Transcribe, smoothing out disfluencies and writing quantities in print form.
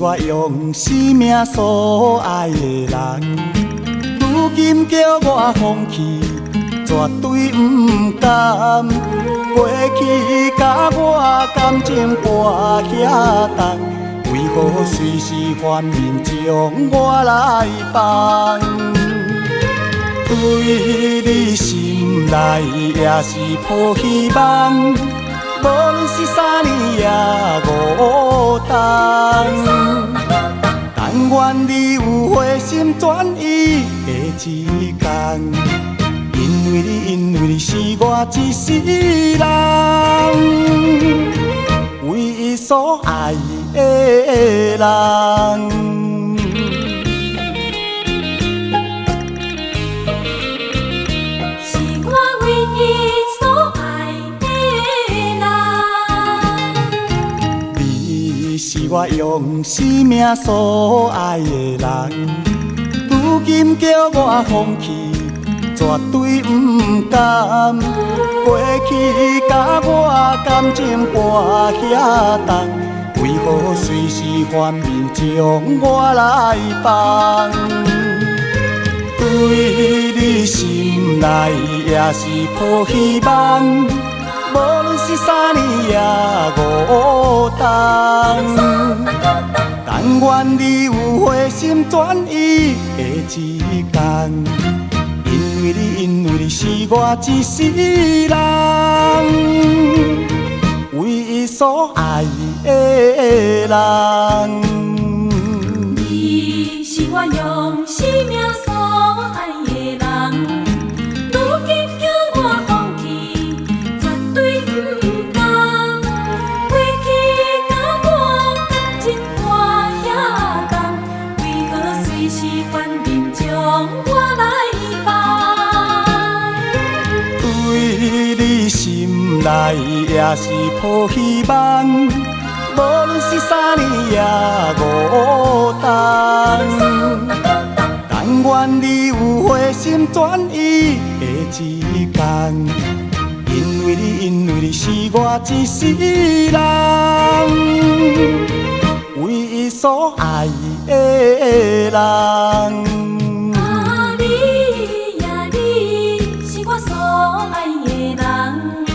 我用生命所爱的人，如今叫我放弃，绝对不甘。过去甲我感情跋遐重，为何随时反面将我来放？对你心内也是抱希望，无论是3年也5冬。但愿你有回心转意的一天，因为你是我一世人唯一所爱的人。是我用生命所爱的人，如今叫我放弃，绝对不甘。过去甲我感情跋遐重，为何随时反面将我来放？对你心内也是抱希望，无论是3年也5冬。但愿你有回心转意的一天，因为你是我一世人唯一所爱的人。你是我用生命所爱的人，如今叫我放弃，绝对不甘。过去甲我感情跋遐重，为何随时反面将我来放？对你心内也是抱希望，无论是3年也5冬。但愿你有回心转意的一天，因为你是我一世人唯一所爱的人。你呀，你是我所爱的人。